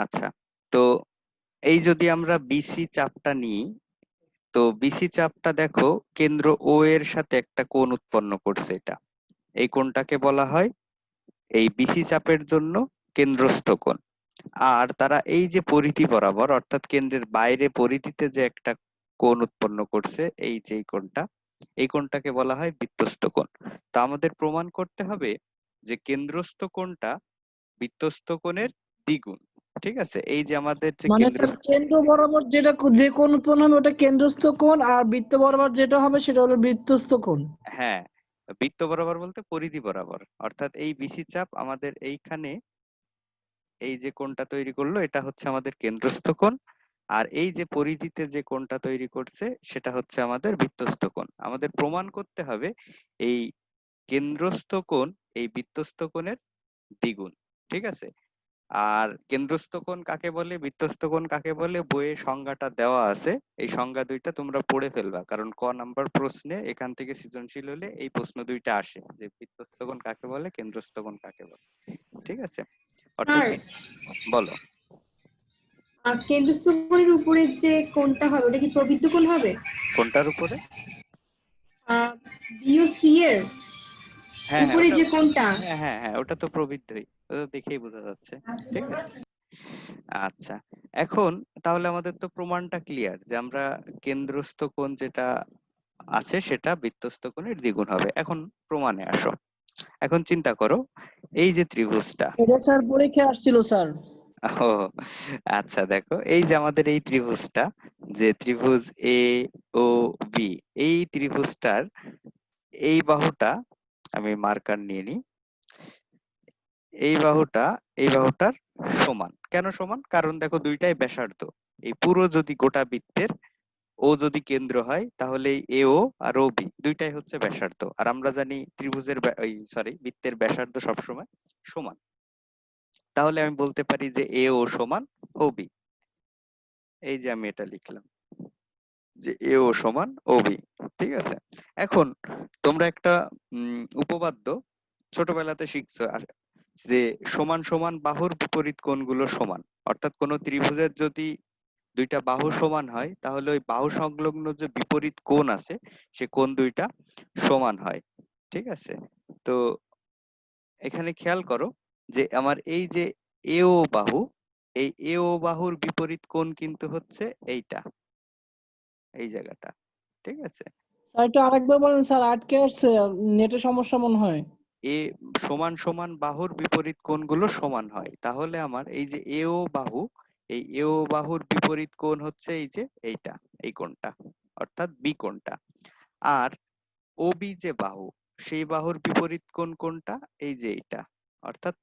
আচ্ছা, তো এই যদি আমরা বিসি চাপটা নিই, তো বিসি চাপটা দেখো কেন্দ্র ও এর সাথে একটা কোণ উৎপন্ন করছে। এটা, এই কোণটাকে বলা হয় এই বিসি চাপের জন্য কেন্দ্রস্থ কোণ। আর তারা এই যে পরিধি বরাবর, অর্থাৎ কেন্দ্রের বাইরে পরিধিতে যে একটা কোণ উৎপন্ন করছে, এই যে কোণটা, এই কোণটাকে বলা হয় বৃত্তস্থ কোণ। তা আমাদের প্রমাণ করতে হবে যে কেন্দ্রস্থ কোণটা বৃত্তস্থ কোণের দ্বিগুণ। ঠিক আছে, এই যে আমাদের যে মানে কেন্দ্র, স্যার কেন্দ্র বরাবর যেটা যে কোণ উৎপন্ন হবে ওটা কেন্দ্রস্থ কোণ, আর বৃত্ত বরাবর যেটা হবে সেটা হলো বৃত্তস্থ কোণ। হ্যাঁ, বৃত্ত বরাবর বলতে পরিধি বরাবর, অর্থাৎ এই বিসি চাপ আমাদের এইখানে এই যে কোণটা তৈরি করলো এটা হচ্ছে আমাদের কেন্দ্রস্থ কোণ। আর এই যে পরিধিতে যে কোণটা তৈরি করছে সেটা হচ্ছে আমাদের বৃত্তস্থ কোণ। আমাদের প্রমাণ করতে হবে এই কেন্দ্রস্থ কোণ এই বৃত্তস্থ কোণের দ্বিগুণ। ঠিক আছে, আর কেন্দ্রস্থ কোণ কাকে বলে, বৃত্তস্থ কোণ কাকে বলে, বইয়ে সংজ্ঞাটা দেওয়া আছে। এই সংজ্ঞা দুইটা তোমরা পড়ে ফেলবা, কারণ ক নাম্বার প্রশ্নে এখান থেকে সৃজনশীল হলে এই প্রশ্ন দুইটা আসে, যে বৃত্তস্থ কোণ কাকে বলে, কেন্দ্রস্থ কোণ কাকে বলে। ঠিক আছে, অর্থাৎ স্যার, বলো। কেন্দ্রস্থ কোণের উপরে যে কোণটা হবে ওটা কি প্রবৃত্ত কোণ হবে? কোনটার উপরে? বিওসি এর হ্যাঁ হ্যাঁ, উপরে ওটা, যে কোণটা। হ্যাঁ হ্যাঁ হ্যাঁ, ওটা তো প্রবৃদ্ধই, ওটা তো দেখেই বোঝা যাচ্ছে। ঠিক আছে, আচ্ছা, এখন তাহলে আমাদের তো প্রমাণটা ক্লিয়ার যে আমরা কেন্দ্রস্থ কোণ যেটা আছে সেটা বৃত্তস্থ কোণের দ্বিগুণ হবে। এখন প্রমাণে আসো। এখন চিন্তা করো, এই যে ত্রিভুজটা, এটা স্যার পরীক্ষায় আসছিল স্যার। ও আচ্ছা, দেখো এই যে আমাদের এই ত্রিভুজটা, যে ত্রিভুজ এ ও বি, এই ত্রিভুজটার এই বাহুটা, আমি মার্কার নিয়ে নিই, এই বাহুটা এই বাহুটার সমান। কেন সমান? কারণ দেখো দুইটাই ব্যাসার্ধ। এই পুরো যদি গোটা বৃত্তের ও যদি কেন্দ্র হয় তাহলে এ ও আর ও বি দুইটাই হচ্ছে ব্যাসার্ধ। আর আমরা জানি ত্রিভুজের বৃত্তের ব্যাসার্ধ সবসময় সমান। তাহলে আমি বলতে পারি যে এ ও সমান ও বি। এই যে আমি এটা লিখলাম যে এ ও সমান ও বি। ঠিক আছে, এখন তোমরা একটা উপপাদ্য ছোটবেলাতে শিখছো, যে সমান সমান বাহুর বিপরীত কোণগুলো সমান। অর্থাৎ কোন ত্রিভুজের যদি দুইটা বাহু সমান হয় তাহলে ওই বাহু সংলগ্ন যে বিপরীত কোণ আছে সে কোণ দুইটা সমান হয়। ঠিক আছে, তো এখানে খেয়াল করো যে আমার এই যে এও বাহু, এই এও বাহুর বিপরীত কোণ কিন্তু হচ্ছে এইটা, এই জায়গাটা। ঠিক আছে, স্যার একটু আরেকবার বলেন স্যার, আটকে আসছে, নেটের সমস্যা মনে হয়। এ সমান সমান বাহুর বিপরীত কোণগুলো সমান হয়, তাহলে আমার এই যে এও বাহু, এই এও বাহুর বিপরীত কোণ হচ্ছে এই যে এইটা, এই কোণটা, অর্থাৎ বি কোণটা। আর ওবি যে বাহু, সেই বাহুর বিপরীত কোণ কোনটা? এই যে এইটা, অর্থাৎ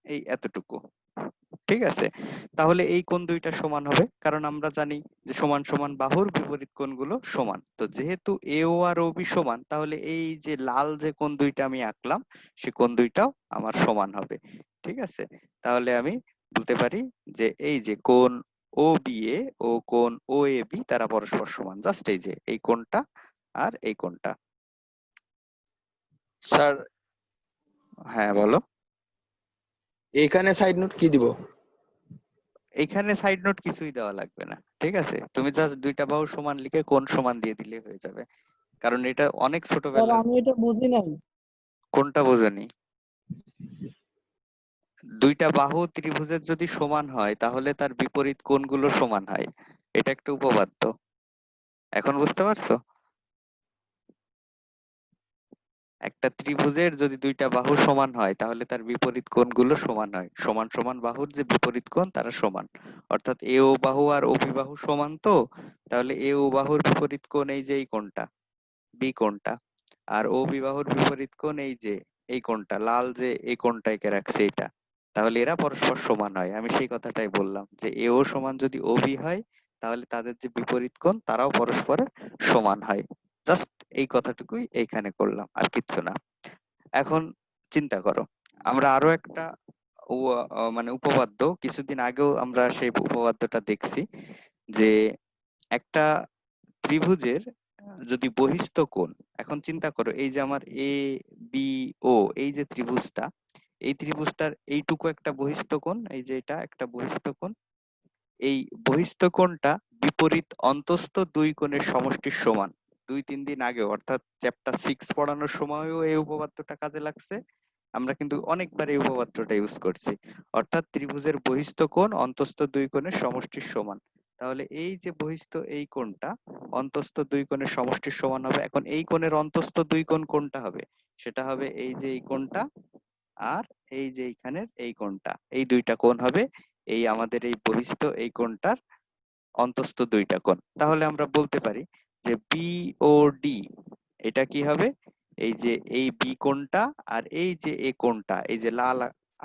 এই এতটুকু। ঠিক আছে, তাহলে এই কোণ দুইটা সমান হবে, কারণ আমরা জানি যে সমান সমান বাহুর বিপরীত কোণগুলো সমান। তো যেহেতু এও আর ওবি সমান, তাহলে এই যে লাল যে কোণ দুইটা আমি আঁকলাম সে কোণ দুইটাও আমার সমান হবে। ঠিক আছে, তাহলে আমি বলতে পারি যে এই যে কোণ ও বি এ ও কোণ ও এ বি তারা পরস্পর সমান। জাস্ট এই যে এই কোণটা আর এই কোণটা। স্যার হ্যাঁ বলো। এখানে সাইড নোট কি দিব? এখানে সাইড নোট কিছুই দেওয়া লাগবে না। ঠিক আছে, তুমি জাস্ট দুইটা বাহু সমান লিখে কোণ সমান দিয়ে দিলে হয়ে যাবে, কারণ এটা অনেক স্যার ছোটবেলার। আমি এটা বুঝি নাই। কোনটা বোঝেনি? দুইটা বাহু ত্রিভুজের যদি সমান হয় তাহলে তার বিপরীত কোণগুলো সমান হয়, এটা একটা উপপাদ্য। এখন বুঝতে পারছো? একটা ত্রিভুজের যদি দুইটা বাহু সমান হয় তাহলে তার বিপরীত কোণগুলো সমান হয়। সমান সমান বাহুর যে বিপরীত কোণ তারা সমান। অর্থাৎ এ ও বাহু আর ও বি বাহু সমান, তো তাহলে এ ও বাহুর বিপরীত কোণ এই যে এই কোণটা, বি কোণটা। আর ও বি বাহুর বিপরীত কোণ এই যে এই কোণটা, লাল যে এই কোণটা এঁকে রাখছে এটা। তাহলে এরা পরস্পর সমান হয়। আমি সেই কথাটাই বললাম যে এ ও সমান যদি ও বি হয় তাহলে তাদের যে বিপরীত কোণ তারাও পরস্পরের সমান হয়। জাস্ট এই কথাটুকুই এইখানে করলাম, আর কিচ্ছু না। এখন চিন্তা করো, আমরা আরো একটা মানে উপপাদ্য কিছুদিন আগেও আমরা সেই উপপাদ্যটা দেখছি, যে একটা ত্রিভুজের যদি বহিস্থ কোণ, এখন চিন্তা করো এই যে আমার এ বি ও এই যে ত্রিভুজটা, এই ত্রিভুজটার এইটুকু একটা বহিস্থ কোণ, এই যে এটা একটা বহিস্থ কোণ, এই বহিস্থ কোণটা বিপরীত অন্তস্থ দুই কোণের সমষ্টির সমান। 2-3 দিন আগে অর্থাৎ চ্যাপ্টার 6 পড়ানোর সময়ও এই উপপাদ্যটা কাজে লাগছে, আমরা কিন্তু অনেকবার এই উপপাদ্যটা ইউজ করছি। অর্থাৎ ত্রিভুজের বহিস্থ কোণ অন্তস্থ দুই কোণের সমষ্টির সমান। তাহলে এই যে বহিস্থ এই কোণটা অন্তস্থ দুই কোণের সমষ্টির সমান হবে। এখন এই কোণের অন্তস্থ দুই কোণ কোনটা হবে? সেটা হবে এই যে এই কোণটা আর এই যে এইখানের এই কোণটা, এই দুইটা কোণ হবে এই আমাদের এই বহিস্থ এই কোণটার অন্তস্থ দুইটা কোণ। তাহলে আমরা বলতে পারি যে বিওডি এটা কি হবে? এই যে এই বি কোণটা আর এই যে এ কোণটা, এই যে লাল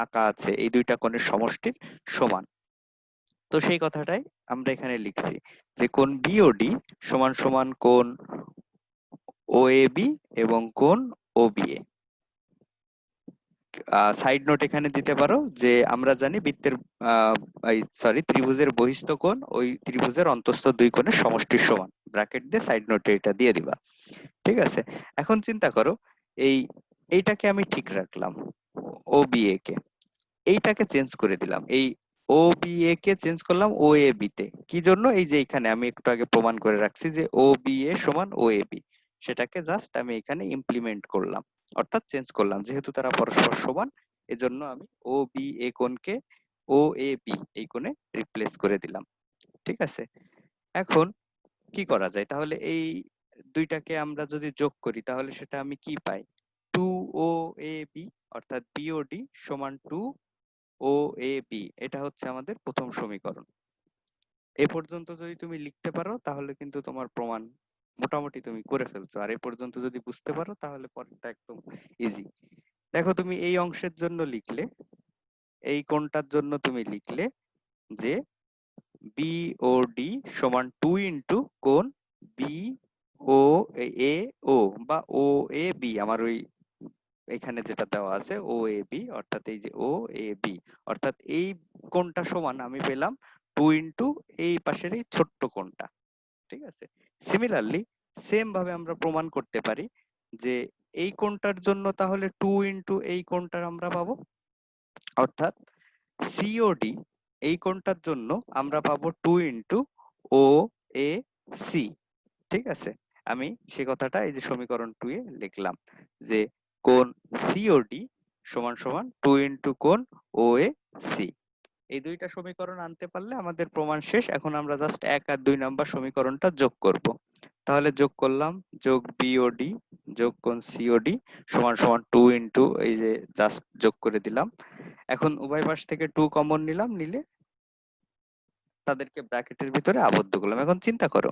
আঁকা আছে, এই দুইটা কোণের সমষ্টির সমান। তো সেই কথাটাই আমরা এখানে লিখছি যে কোণ বিওডি সমান সমান কোণ ওএবি এবং কোণ ওবিএ। সাইড নোট এখানে দিতে পারো যে আমরা জানি বৃত্তের ত্রিভুজের বহিস্থ কোণ ওই ত্রিভুজের অন্তস্থ দুই কোণের সমষ্টির সমান। ব্র্যাকেট দিয়ে সাইড নোটে এটা দিয়ে দিবা। ঠিক আছে, এখন চিন্তা করো এইটাকে আমি ঠিক রাখলাম, ওবিএ কে, এইটাকে চেঞ্জ করে দিলাম, এই ওবিএ কে চেঞ্জ করলাম ওএবি তে। কি জন্য? এই যে এখানে আমি একটু আগে প্রমাণ করে রাখছি যে ওবিএ সমান ওএবি, সেটাকে জাস্ট আমি এখানে ইমপ্লিমেন্ট করলাম, অর্থাৎ চেঞ্জ করলাম। যেহেতু তারা পরস্পর সমান, এজন্য আমি ওবিএ কোণকে ওএবি এই কোণে রিপ্লেস করে দিলাম। ঠিক আছে, এখন কি করা যায়? তাহলে এই দুইটাকে আমরা যদি যোগ করি তাহলে সেটা আমি কি পাই? 2OAB অর্থাৎ বিওডি সমান 2OAB, এটা হচ্ছে আমাদের প্রথম সমীকরণ। এ পর্যন্ত যদি তুমি লিখতে পারো তাহলে কিন্তু তোমার প্রমাণ মোটামুটি তুমি করে ফেলছো, আর এ পর্যন্ত যদি বুঝতে পারো তাহলে পরেরটা একদম ইজি। দেখো তুমি এই অংশের জন্য লিখলে, এই কোণটার জন্য তুমি লিখলে যে বিওডি সমান 2 ইন্টু কোণ বিওএও বা ওএবি, আমার ওই এখানে যেটা দেওয়া আছে ওএবি, অর্থাৎ এই যে ওএবি, অর্থাৎ এই কোণটা সমান আমি পেলাম 2 ইন্টু এই পাশের এই ছোট্ট কোণটা। ঠিক আছে, সিমিলারলি সেম ভাবে আমরা প্রমাণ করতে পারি যে এই কোণটার জন্য তাহলে 2 ইন্টু এই কোণটার আমরা পাবো, অর্থাৎ সিওডি এই কোণটার জন্য আমরা পাবো 2 ইন্টু ও এ সি। ঠিক আছে, আমি সে কথাটা এই যে সমীকরণ 2 এ লিখলাম যে কোণ সিওডি সমান সমান 2 ইন্টু কোণ ও এ সি। এই দুইটা সমীকরণ আনতে পারলে আমাদের প্রমাণ শেষ। এখন আমরা জাস্ট 1 আর 2 নাম্বার সমীকরণটা যোগ করব। তাহলে যোগ করলাম, যোগ বিওডি যোগ কোণ সিওডি সমান সমান 2 ইন্টু এই যে জাস্ট যোগ করে দিলাম। এখন উভয় পাশ থেকে 2 কমন নিলাম, নিলে তাদেরকে ব্র্যাকেটের ভিতরে আবদ্ধ করলাম। এখন চিন্তা করো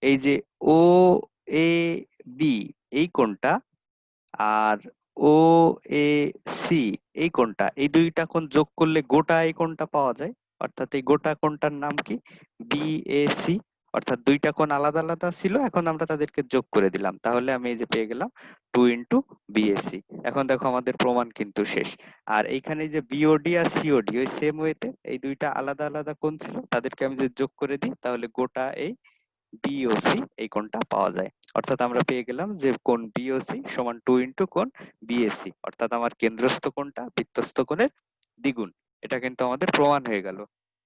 এই যে ও এ বি এই কোণটা আর ও এ সি এই কোণটা, এই দুইটা কোণ যোগ করলে গোটা এই কোণটা পাওয়া যায়। অর্থাৎ এই গোটা কোণটার নাম কি? বিএসি। অর্থাৎ দুইটা কোণ আলাদা আলাদা ছিল, এখন আমরা তাদেরকে যোগ করে দিলাম, তাহলে আমি এই যে পেয়ে গেলাম 2 ইন্টু বিএসি। এখন দেখো আমাদের প্রমাণ কিন্তু শেষ। আর এইখানে যে বিওডি আর সিওডি ওই সেম ওয়েতে এই দুইটা আলাদা আলাদা কোণ ছিল, তাদেরকে আমি যদি যোগ করে দিই তাহলে গোটা এই বিওসি এই কোণটা পাওয়া যায়। অর্থাৎ আমরা পেয়ে গেলাম যে কোণ বিওসি সমান 2 ইন্টু কোণ বিএসি, অর্থাৎ আমার কেন্দ্রস্থ কোণটা বৃত্তস্থ কোণের দ্বিগুণ। এটা কিন্তু আমাদের প্রমাণ হয়ে গেল।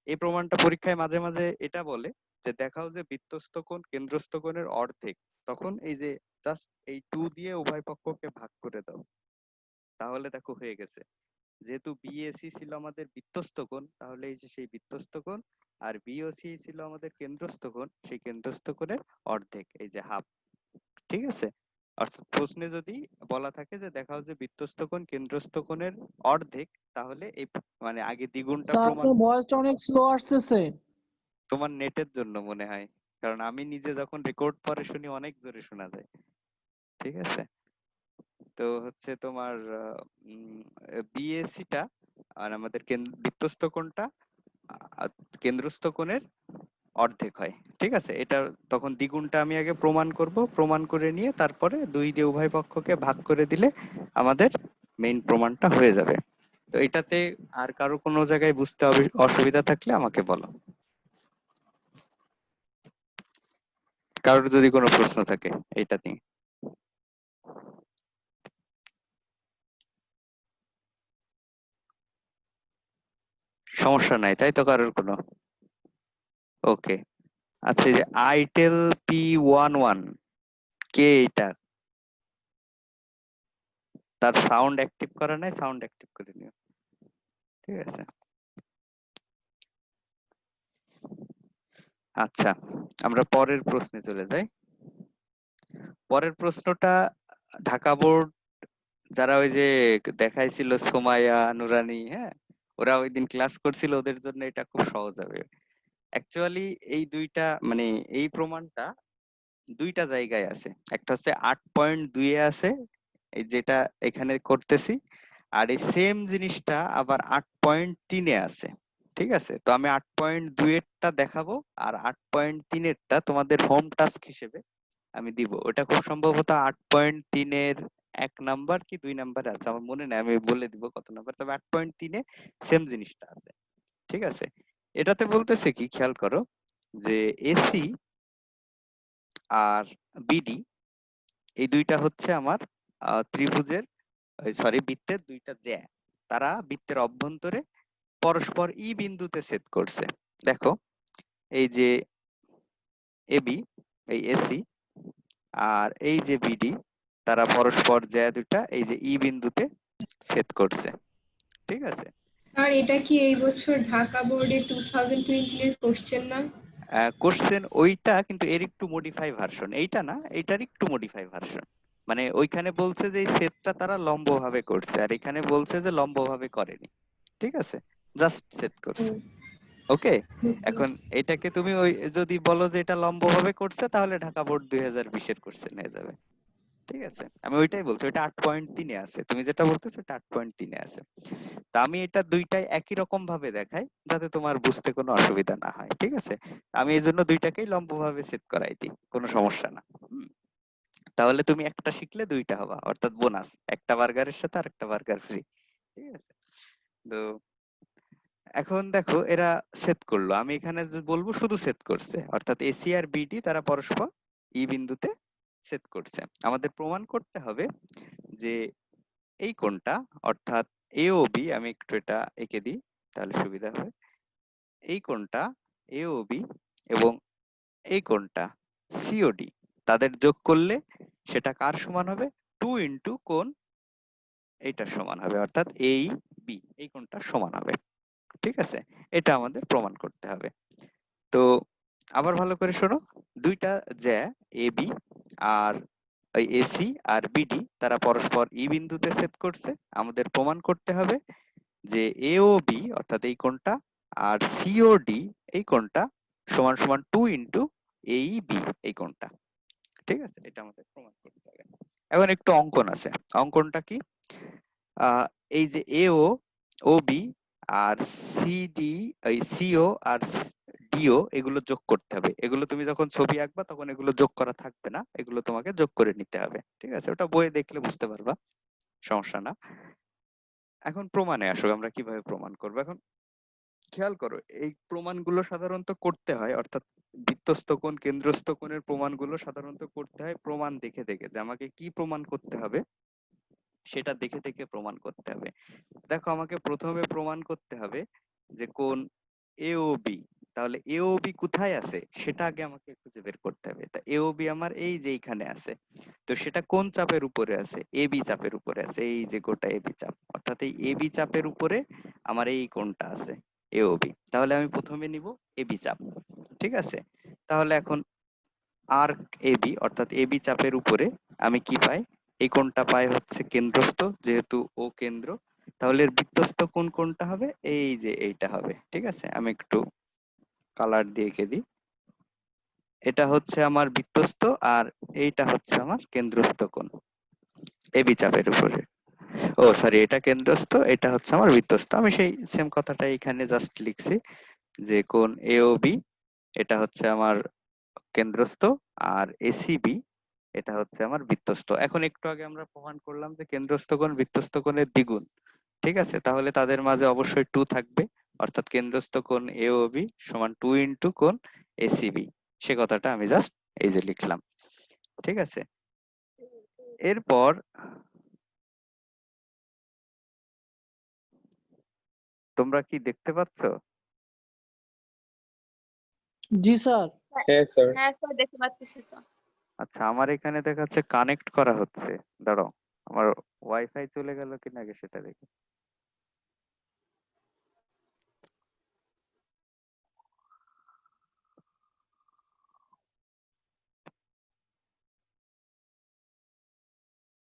এই প্রমাণটা পরীক্ষায় মাঝে মাঝে এটা বলে যে দেখাও যে বৃত্তস্থ কোণ কেন্দ্রস্থ কোণের অর্ধেক, তখন এই যে জাস্ট এই 2 দিয়ে উভয় পক্ষকে ভাগ করে দাও, তাহলে দেখো হয়ে গেছে। যেহেতু বিএসি ছিল আমাদের বৃত্তস্থ কোণ, তাহলে এই যে সেই বৃত্তস্থ কোণ, আর বিওসি ছিল আমাদের কেন্দ্রস্থ কোণ, সেই কেন্দ্রস্থ কোণের অর্ধেক, এই যে হাফ। ঠিক আছে, অর্থাৎ প্রশ্নে যদি বলা থাকে যে দেখাও যে বৃত্তস্থ কোণ কেন্দ্রস্থ কোণের অর্ধেক, তাহলে এই মানে আগে দ্বিগুণটা স্যার প্রমাণ। আপনার ভয়েসটা অনেক স্লো আসতেছে। তোমার নেটের জন্য মনে হয়, কারণ আমি নিজে যখন রেকর্ড পরে শুনি অনেক জোরে শোনা যায়। ঠিক আছে, তো হচ্ছে তোমার বিএসিটা আর আমাদের বৃত্তস্থ কোণটা কেন্দ্রস্থ কোণের অর্ধেক হয়। ঠিক আছে, এটা তখন দ্বিগুণটা আমি আগে প্রমাণ করব, প্রমাণ করে নিয়ে তারপরে 2 দিয়ে উভয় পক্ষকে ভাগ করে দিলে আমাদের মেইন প্রমাণটা হয়ে যাবে। তো এটাতে আর কারো কোনো জায়গায় বুঝতে অসুবিধা থাকলে আমাকে বলো, কারোর যদি কোনো প্রশ্ন থাকে এটা নিয়ে। সমস্যা নাই তাই তো কারোর কোনো? ওকে, আচ্ছা এই যে আইটেল P11 কে এটা? তার সাউন্ড অ্যাক্টিভ করা নাই, সাউন্ড অ্যাক্টিভ করে নিও। ঠিক আছে, আচ্ছা আমরা পরের প্রশ্নে চলে যাই। পরের প্রশ্নটা ঢাকা বোর্ড যারা ওই যে দেখাইছিল সোমাইয়া নুরানি, হ্যাঁ, ওরা ওই দিন ক্লাস করছিল, ওদের জন্য এটা খুব সহজ হবে। অ্যাকচুয়ালি এই দুইটা মানে এই প্রমাণটা দুইটা জায়গায় আছে। একটা হচ্ছে 8.2 এ আছে, এই যেটা এখানে করতেছি, আর এই সেম জিনিসটা আবার 8.3 এ আছে। ঠিক আছে, তো আমি 8.2 এরটা দেখাবো, আর 8.3 এরটা তোমাদের হোম টাস্ক হিসেবে আমি দিব। ওটা খুব সম্ভবত 8.3 এর 1 নাম্বার কি 2 নাম্বারে আছে, আমার মনে নাই, আমি বলে দিব কত নাম্বার, তবে 8.3 এ সেম জিনিসটা আছে। ঠিক আছে, এটাতে বলতেছে কি খেয়াল করো, যে এসি আর বিডি এই দুইটা হচ্ছে আমার ত্রিভুজের সরি বৃত্তের দুইটা জ্যা, তারা বৃত্তের অভ্যন্তরে পরস্পর ই বিন্দুতে ছেদ করছে। দেখো এই যে এবি, এই এসি আর এই যে বিডি, তারা পরস্পর জ্যা দুটা এই যে ই বিন্দুতে ছেদ করছে। ঠিক আছে, আর এটা কি এই বছর ঢাকা বোর্ডে 2020 এর কোশ্চেন না? কোশ্চেন ওইটা, কিন্তু এর একটু মডিফাই ভার্সন, এইটা না, এইটার একটু মডিফাই ভার্সন। মানে ওইখানে বলছে যে এই ছেদটা তারা লম্বভাবে করছে, আর এখানে বলছে যে লম্বভাবে করেনি। ঠিক আছে, জাস্ট ছেদ করছে। হুম, ওকে, বুঝতে এখন পারছি। এটাকে তুমি ওই যদি বলো যে এটা লম্বভাবে করছে, তাহলে ঢাকা বোর্ড 2020 এর কোশ্চেন হয়ে যাবে। ঠিক আছে, আমি ওইটাই বলছি, ওইটা 8.3 এ আছে, তুমি যেটা বলতেছো ওটা 8.3 এ আছে। তা আমি এটা দুইটাই একই রকম ভাবে দেখাই, যাতে তোমার বুঝতে কোনো অসুবিধা না হয়। ঠিক আছে, আমি এই জন্য দুইটাকেই লম্বভাবে সেট করাই দিই, কোনো সমস্যা না। হুম, তাহলে তুমি একটা শিখলে দুইটা হবা, অর্থাৎ বোনাস, একটা বার্গারের সাথে আর একটা বার্গার ফ্রি। ঠিক আছে, তো এখন দেখো এরা ছেদ করলো, আমি এখানে যে বলবো শুধু ছেদ করছে, অর্থাৎ এসি আর বিডি তারা পরস্পর ই বিন্দুতে ছেদ করছে। আমাদের প্রমাণ করতে হবে যে এই কোণটা, অর্থাৎ এ ও বি, আমি একটু এটা এঁকে দিই তাহলে সুবিধা হবে। এই কোণটা এ ও বি এবং এই কোণটা সিওডি, তাদের যোগ করলে সেটা কার সমান হবে? 2 ইন্টু কোণ এইটার সমান হবে, অর্থাৎ এই বি, এই কোণটার সমান হবে। ঠিক আছে, এটা আমাদের প্রমাণ করতে হবে। তো আবার ভালো করে শোনো, দুইটা জ্যা এবি আর ওই এসি আর বিডি তারা পরস্পর ই বিন্দুতে ছেদ করছে। আমাদের প্রমাণ করতে হবে যে এওবি অর্থাৎ এই কোণটা আর সিওডি এই কোণটা সমান সমান 2 ইন্টু এইবি এই কোণটা। ঠিক আছে, এটা আমাদের প্রমাণ করতে হবে। এখন একটু অঙ্কন আছে, অঙ্কনটা কি? আহ এই যে এও ওবি আর সিডি, এই সিও আর ডিও, এগুলো যোগ করতে হবে। এগুলো তুমি যখন ছবি আঁকবা তখন এগুলো যোগ করা থাকবে না, এগুলো তোমাকে যোগ করে নিতে হবে। ঠিক আছে, ওটা বইয়ে দেখলে বুঝতে পারবা, সমস্যা না। এখন প্রমাণে আসো, আমরা কিভাবে প্রমাণ করবো। এখন খেয়াল করো, এই প্রমাণগুলো সাধারণত করতে হয়, অর্থাৎ বৃত্তস্থ কোণ কেন্দ্রস্থ কোণের প্রমাণগুলো সাধারণত করতে হয় প্রমাণ দেখে দেখে, যে আমাকে কি প্রমাণ করতে হবে সেটা দেখে দেখে প্রমাণ করতে হবে। দেখো আমাকে প্রথমে প্রমাণ করতে হবে যে কোণ এওবি, তাহলে এওবি কোথায় আছে সেটা আগে আমাকে খুঁজে বের করতে হবে। তা এওবি আমার এই যে এইখানে আছে, তো সেটা কোন চাপের উপরে আছে? এবি চাপের উপরে আছে, এই যে গোটা এবি চাপ, অর্থাৎ এই এবি চাপের উপরে আমার এই কোণটা আছে এওবি। তাহলে আমি প্রথমে নিব এবি চাপ। ঠিক আছে, তাহলে এখন আর্ক এবি অর্থাৎ এবি চাপের উপরে আমি কি পাই? এই কোণটা পাই হচ্ছে কেন্দ্রস্থ, যেহেতু ও কেন্দ্র, তাহলে এর বৃত্তস্থ কোণ কোনটা হবে? এই যে এইটা হবে। ঠিক আছে, আমি একটু কালার দিয়ে এঁকে দিই। এটা হচ্ছে আমার বৃত্তস্থ, আর এইটা হচ্ছে আমার কেন্দ্রস্থ কোণ এবি চাপের উপরে। ও সরি, এটা কেন্দ্রস্থ, এটা হচ্ছে আমার বৃত্তস্থ। আমি সেই সেম কথাটা এখানে জাস্ট লিখছি যে কোণ এওবি এটা হচ্ছে আমার কেন্দ্রস্থ, আর এসিবি এটা হচ্ছে আমার বৃত্তস্থ। এখন একটু আগে আমরা প্রমাণ করলাম যে কেন্দ্রস্থ কোণ বৃত্তস্থ কোণের দ্বিগুণ। ঠিক আছে, তাহলে তাদের মাঝে অবশ্যই 2 থাকবে, অর্থাৎ কেন্দ্রস্থ কোণ এওবি সমান 2 ইন্টু কোণ এসিবি। সে কথাটা আমি জাস্ট এই যে লিখলাম। ঠিক আছে, এরপর তোমরা কি দেখতে পাচ্ছ? জি স্যার। হ্যাঁ স্যার। হ্যাঁ স্যার, দেখতে পাচ্ছি তো। আচ্ছা, আমার এখানে দেখাচ্ছে কানেক্ট করা হচ্ছে। দাঁড়াও, আমার ওয়াইফাই চলে গেল কিনা আগে সেটা দেখি।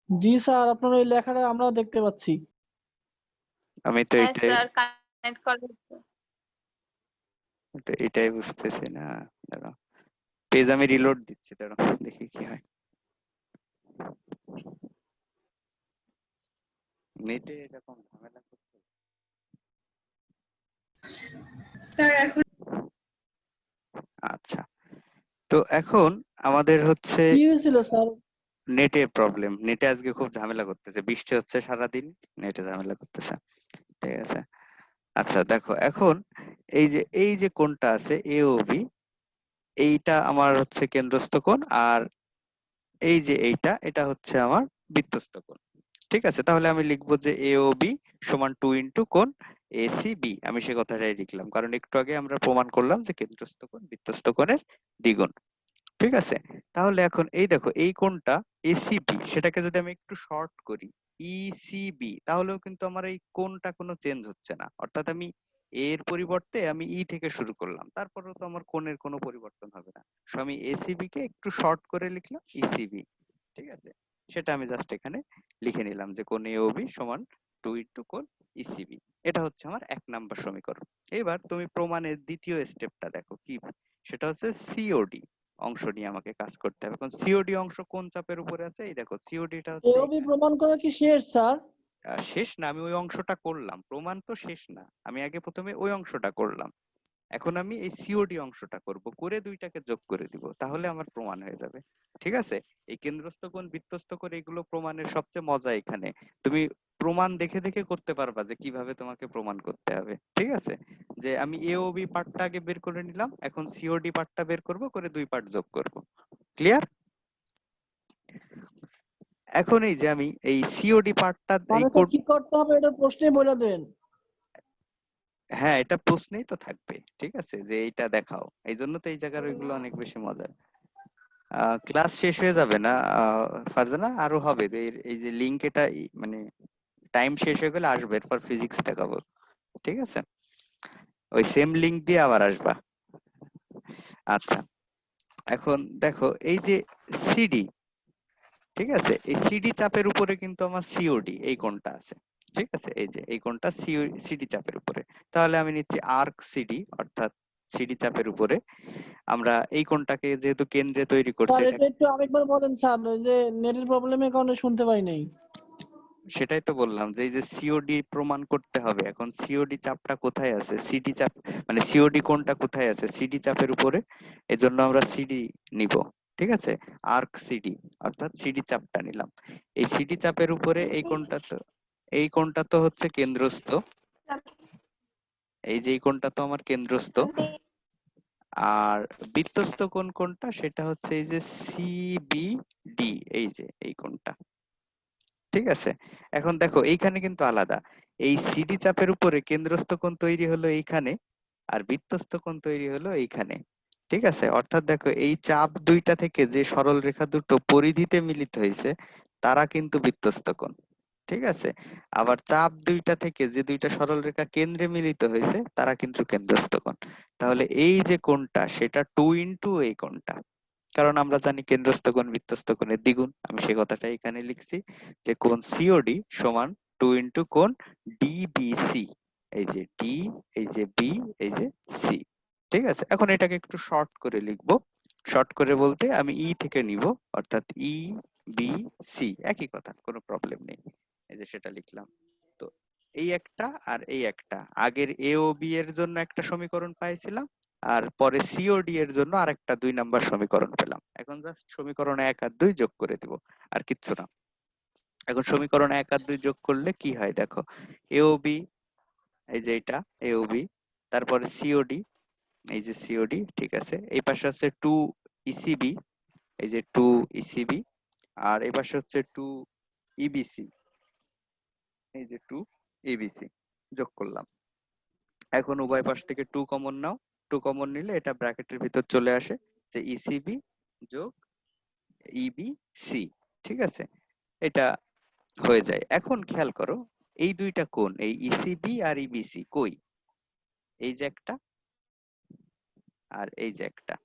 জি স্যার, আপনার ওই লেখাটা আমরাও দেখতে পাচ্ছি। আমি তো হ্যাঁ এটাই স্যার, কানেক্ট করা হচ্ছে। এটাই বুঝতেছি না। দাঁড়াও, পেজ আমি রিলোড দিচ্ছি, দাঁড়াও দেখি কি হয়। নেটে এরকম ঝামেলা করছে। স্যার এখন আচ্ছা, তো এখন আমাদের হচ্ছে কি হয়েছিল স্যার? নেটে প্রবলেম। নেটে আজকে খুব ঝামেলা করতেছে, বৃষ্টি হচ্ছে সারাদিন, নেটে ঝামেলা করতেছে। ঠিক আছে, আচ্ছা দেখো এখন এই যে কোণটা আছে এওবি, এইটা আমার হচ্ছে কেন্দ্রস্থ কোণ, আর এই যে এটা হচ্ছে আমার বৃত্তস্থ কোণ। ঠিক আছে, তাহলে আমি লিখবো যে এওবি সমান 2 ইন্টু কোণ এসিবি। আমি সে কথাটাই লিখলাম, কারণ একটু আগে আমরা প্রমাণ করলাম যে কেন্দ্রস্থ কোণ বৃত্তস্থ কোণের দ্বিগুণ। ঠিক আছে, তাহলে এখন এই দেখো এই কোণটা এসিবি, সেটাকে যদি আমি একটু শর্ট করি ইসিবি, তাহলেও কিন্তু আমার এই কোণটা কোনো চেঞ্জ হচ্ছে না। অর্থাৎ আমি এর পরিবর্তে আমি ই থেকে শুরু করলাম, তারপরেও তো আমার কোণের কোনো পরিবর্তন হবে না। সো আমি এসিবি কে একটু শর্ট করে লিখলাম ইসিবি। ঠিক আছে, সেটা আমি জাস্ট এখানে লিখে নিলাম যে কোণ এওবি সমান 2 ইন্টু কোণ ইসিবি। এটা হচ্ছে আমার 1 নাম্বার সমীকরণ। এবার তুমি প্রমাণের দ্বিতীয় স্টেপটা দেখো কি, সেটা হচ্ছে সিওডি অংশ নিয়ে আমাকে কাজ করতে হবে। এখন সিওডি অংশ কোন চাপের উপরে আছে? এই দেখো সিওডিটা হচ্ছে এওবি এখানে। প্রমাণ করা কি শেষ স্যার? শেষ না, আমি ওই অংশটা করলাম, প্রমাণ তো শেষ না। আমি আগে প্রথমে ওই অংশটা করলাম, এখন আমি এই সিওডি অংশটা করব, করে দুইটাকে যোগ করে দিব, তাহলে আমার প্রমাণ হয়ে যাবে। ঠিক আছে, এই কেন্দ্রস্থ কোণ বৃত্তস্থ কোণ এগুলো প্রমাণের সবচেয়ে মজা এখানে। তুমি প্রমাণ দেখে দেখে করতে পারবা যে কিভাবে তোমাকে প্রমাণ করতে হবে। ঠিক আছে, যে আমি এওবি পার্টটা আগে বের করে নিলাম, এখন সিওডি পার্টটা বের করব, করে দুই পার্ট যোগ করব। ক্লিয়ার? এখন এই যে আমি এই সিওডি পার্টটা এই মানে স্যার কোড, কি করতে হবে এটা প্রশ্নে বলে দেন। হ্যাঁ এটা প্রশ্নেই তো থাকবে। ঠিক আছে, যে এইটা দেখাও, এই জন্য তো এই জায়গার ওইগুলো অনেক বেশি মজার। ক্লাস শেষ হয়ে যাবে না ফারজানা, আরো হবে। এই যে লিংক, এটা মানে টাইম শেষ হয়ে গেলে আসবে, এরপর ফিজিক্স দেখাবো। ঠিক আছে, ওই সেম লিংক দিয়ে আবার আসবা। আচ্ছা, এখন দেখো এই যে সিডি, ঠিক আছে, এই সিডি চাপের উপরে কিন্তু আমার সিওডি এই কোণটা আছে। ঠিক আছে, এই যে এই কোণটা সিডি চাপের উপরে, তাহলে আমি নিচ্ছি আর্ক সিডি, অর্থাৎ সিডি চাপের উপরে আমরা এই কোণটাকে যেহেতু কেন্দ্রে তৈরি করছি, স্যার এটা এটা একটু আরেকবার বলেন স্যার, ওই যে নেটের প্রবলেমের কারণে শুনতে পাই নাই। সেটাই তো বললাম যে এই যে সিওডি প্রমাণ করতে হবে। এখন সিওডি চাপটা কোথায় আছে? সিডি চাপ, মানে সিওডি কোণটা কোথায় আছে? সিডি চাপের উপরে, এজন্য আমরা সিডি নিব। ঠিক আছে, আর্ক সিডি, অর্থাৎ সিডি চাপটা নিলাম। এই সিডি চাপের উপরে এই কোণটা তো হচ্ছে কেন্দ্রস্থ, এই যে এই কোণটা তো আমার কেন্দ্রস্থ। আর বৃত্তস্থ কোণ কোনটা? সেটা হচ্ছে এই যে সিবিডি, এই যে এই কোণটা। ঠিক আছে, এখন দেখো এইখানে কিন্তু আলাদা। এই সিডি চাপের উপরে কেন্দ্রস্থ কোণ তৈরি হলো এইখানে, আর বৃত্তস্থ কোণ তৈরি হলো এইখানে। ঠিক আছে, অর্থাৎ দেখো এই চাপ দুইটা থেকে যে সরল রেখা দুটো পরিধিতে মিলিত হয়েছে, তারা কিন্তু বৃত্তস্থ কোণ। ঠিক আছে, আবার চাপ দুইটা থেকে যে দুইটা সরল রেখা কেন্দ্রে মিলিত হয়েছে, তারা কিন্তু কেন্দ্রস্থ কোণ। তাহলে এই যে কোণটা, সেটা 2 ইন্টু এই কোণটা, কারণ আমরা জানি কেন্দ্রস্থ কোণ বৃত্তস্থ কোণের দ্বিগুণ। আমি সেই কথাটা এখানে লিখছি যে কোণ সিওডি সমান 2 ইন্টু কোণ ডিবিসি। এই যে ডি, এই যে বি, এই যে সি। ঠিক আছে, এখন এটাকে একটু শর্ট করে লিখবো। শর্ট করে বলতে আমি ই থেকে নিব, অর্থাৎ ই বি সি, একই কথা, কোনো প্রবলেম নেই। এই যে সেটা লিখলাম। তো এই একটা আর এই একটা, আগের এ ও বি এর জন্য একটা সমীকরণ পাইছিলাম, আর পরে সিওডি এর জন্য আরেকটা 2 নাম্বার সমীকরণ পেলাম। এখন জাস্ট সমীকরণ 1 আর 2 যোগ করে দিব, আর কিচ্ছু না। এখন সমীকরণ 1 আর 2 যোগ করলে কি হয় দেখো, এওবি, এই যে এটা এওবি, তারপরে সিওডি, এই যে সিওডি, ঠিক আছে, এই পাশে আছে 2 ইসিবি, এই যে 2 ইসিবি, আর এই পাশে হচ্ছে 2 ইবিসি, এই যে 2 ইবিসি যোগ করলাম। এখন উভয় পাশ থেকে 2 কমন নাও, 2 কমন নিলে এটা ব্র্যাকেটের ভিতর চলে আসে যে ইসিবি যোগ ইবিসি। ঠিক আছে, এটা হয়ে যায়। এখন খেয়াল করো এই দুইটা কোণ, এই ইসিবি আর ইবিসি কই? এই যে একটা আর এই যে একটা।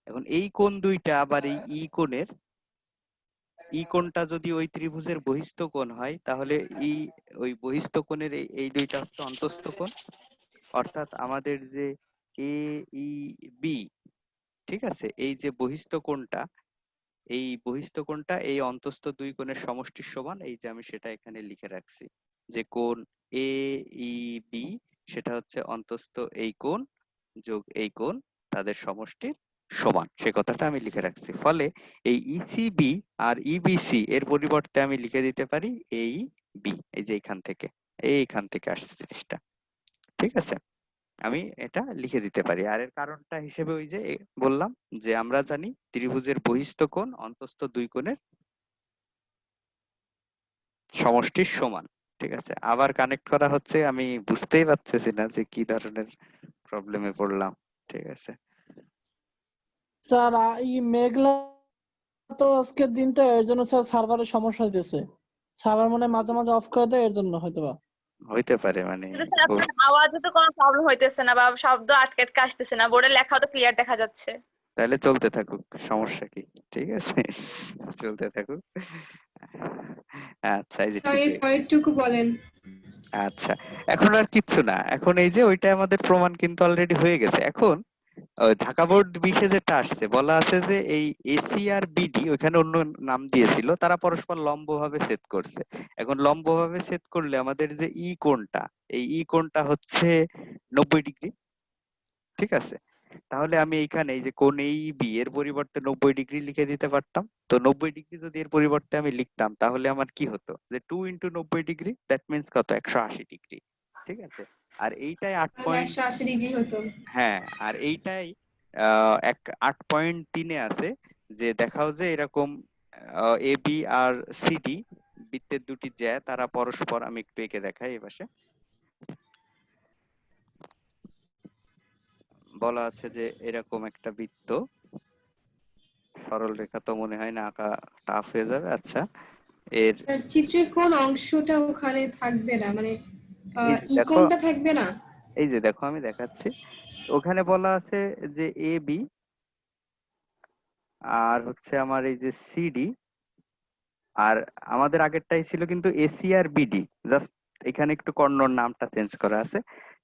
এখন এই কোণ দুইটা আবার এই কোণের কোণটা যদি ওই ত্রিভুজের বহিস্থ কোণ হয় তাহলে ওই বহিস্থ কোণের এই দুইটা হচ্ছে অন্তস্থ কোণ। অর্থাৎ আমাদের যে এ ই বি, ঠিক আছে, এই যে বহিস্থ কোণটা, এই বহিস্থ কোণটা এই অন্তস্থ দুই কোণের সমষ্টির সমান। এই যে আমি সেটা এখানে লিখে রাখছি যে কোণ এ ই বি সেটা হচ্ছে অন্তস্থ এই কোণ যোগ এই কোণ, তাদের সমষ্টির সমান, সে কথাটা আমি লিখে রাখছি। ফলে এই ইসিবি আর ইবিসি এর পরিবর্তে আমি লিখে দিতে পারি এই বি। এই যে এইখান থেকে আসছে জিনিসটা। ঠিক আছে, আমি এটা লিখে দিতে পারি। আর এর কারণটা হিসেবে ওই যে বললাম যে আমরা জানি ত্রিভুজের বহিস্থ কোণ অন্তস্থ দুই কোণের সমষ্টির সমান। ঠিক আছে, আবার কানেক্ট করা হচ্ছে, আমি বুঝতেই পারতেছি না যে কি ধরনের প্রবলেমে পড়লাম। ঠিক আছে, স্যার এই মেঘলা তো আজকের দিনটা এর জন্য স্যার সার্ভারের সমস্যা হইতেছে। সার্ভার মানে মাঝে মাঝে অফ করে দেয়, এর জন্য হয়তোবা। হইতে পারে মানে কিন্তু স্যার আপনার আওয়াজে তো কোনো প্রবলেম হইতেছে না বা শব্দ আটকে আটকে আসতেছে না, বোর্ডে লেখাও তো ক্লিয়ার দেখা যাচ্ছে। তাহলে চলতে থাকুক, সমস্যা কি? ঠিক আছে, চলতে থাকুক। আচ্ছা, এই যে স্যার ঠিক এর হয়ে পরেরটুকু বলেন। আচ্ছা, এখন আর কিচ্ছু না। এখন এই যে ওইটা আমাদের প্রমাণ কিন্তু অলরেডি হয়ে গেছে। এখন ঢাকা বোর্ড 20-এ যেটা আসছে বলা আছে যে এই এসি আর বিডি ওখানে অন্য নাম দিয়েছিল, তারা পরস্পর লম্বভাবে ছেদ করছে। এখন লম্বভাবে ছেদ করলে আমাদের যে কোণটা, এই কোণটা হচ্ছে 90 ডিগ্রি। ঠিক আছে, তাহলে আমি এইখানে এই যে কোণ বি এর পরিবর্তে 90 ডিগ্রি লিখে দিতে পারতাম। তো 90 ডিগ্রি যদি এর পরিবর্তে আমি লিখতাম তাহলে আমার কি হতো যে 2 ইন্টু 90 ডিগ্রি, দ্যাট মিন্স কত? 180 ডিগ্রি। ঠিক আছে, আর এইটাই 8 তাহলে পয়েন্ট, 180 ডিগ্রি হতো। হ্যাঁ, আর এইটাই 8.3-এ আছে যে দেখাও যে এরকম এ বি আর সিডি বৃত্তের দুটি জ্যা তারা পরস্পর, আমি একটু এঁকে দেখাই এই পাশে। বলা আছে যে এরকম একটা বৃত্ত, সরল রেখা তো মনে হয় না আঁকা টাফ হয়ে যাবে। আচ্ছা, এর স্যার চিত্রের কোন অংশটা ওখানে থাকবে না, মানে এই যে দেখো, ইকনটা থাকবে না? এই যে দেখো আমি দেখাচ্ছি, ওখানে বলা আছে যে এ বি আর হচ্ছে আমার এই যে সিডি, আর আমাদের আগেরটাই ছিল কিন্তু এসি আর বিডি, জাস্ট এখানে একটু কর্ণর নামটা চেঞ্জ করা আছে।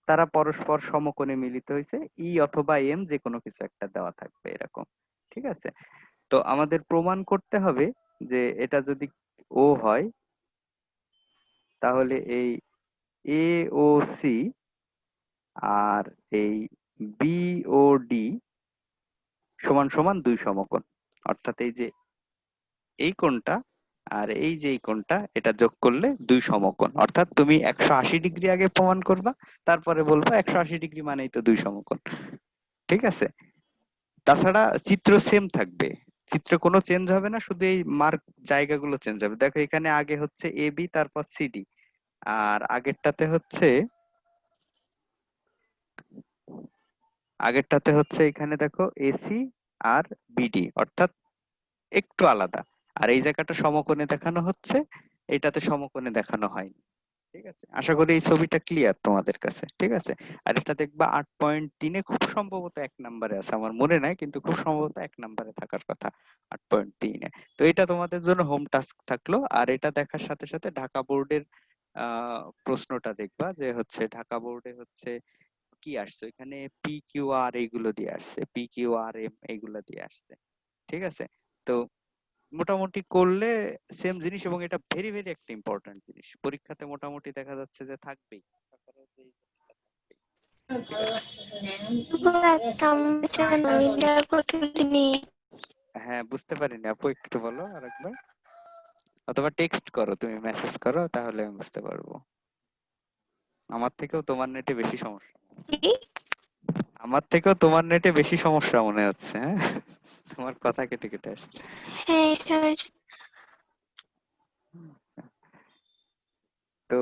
তারা পরস্পর সমকোণে মিলিত হয়েছে, ই অথবা এম যে কোনো কিছু একটা দেওয়া থাকবে এরকম। ঠিক আছে, তো আমাদের প্রমাণ করতে হবে যে এটা যদি ও হয় তাহলে এই এ ও সি আর এই বি ও ডি সমান সমান দুই সমকোণ। অর্থাৎ এই যে এই কোণটা আর এই যে এই কোণটা, এটা যোগ করলে দুই সমকোণ। অর্থাৎ তুমি 180 ডিগ্রি আগে প্রমাণ করবা, তারপরে বলবা 180 ডিগ্রি মানেই তো দুই সমকোণ। ঠিক আছে, তাছাড়া চিত্র সেম থাকবে, চিত্র কোনো চেঞ্জ হবে না, শুধু এই মার্ক জায়গাগুলো চেঞ্জ হবে। দেখো এখানে আগে হচ্ছে এ বি তারপর সিডি, আর আগেরটাতে হচ্ছে এখানে দেখো এসি আর বিডি, অর্থাৎ একটু আলাদা। আর এই জায়গাটা সমকোণে দেখানো হচ্ছে, এটাতে সমকোণে দেখানো হয়নি। ঠিক আছে, আশা করি এই ছবিটা ক্লিয়ার তোমাদের কাছে। ঠিক আছে, আর এটা দেখবা 8.3-এ খুব সম্ভবত 1 নম্বরে আছে, আমার মনে নাই, কিন্তু খুব সম্ভবত 1 নম্বরে থাকার কথা 8.3-এ। তো এটা তোমাদের জন্য হোম টাস্ক থাকলো। আর এটা দেখার সাথে সাথে ঢাকা বোর্ডের প্রশ্নটা দেখবা যে হচ্ছে ঢাকা বোর্ডে হচ্ছে কি আসছে, এখানে পি কিউ আর এইগুলো দিয়ে আসছে, পি কিউ আর এম এইগুলো দিয়ে আসছে। ঠিক আছে, তো মোটামুটি করলে সেম জিনিস, এবং এটা ভেরি ভেরি একটা ইম্পর্টেন্ট জিনিস, পরীক্ষাতে মোটামুটি দেখা যাচ্ছে যে থাকবেই। ঠিক আছে, হ্যাঁ বুঝতে পারিনি আপু, একটু বলো আরেকবার, অথবা টেক্সট করো, তুমি মেসেজ করো, তাহলে আমি বুঝতে পারবো। আমার থেকেও তোমার নেটে বেশি সমস্যা, আমার থেকেও তোমার নেটে বেশি সমস্যা মনে হচ্ছে। হ্যাঁ, তোমার কথা কেটে কেটে আসছে। তো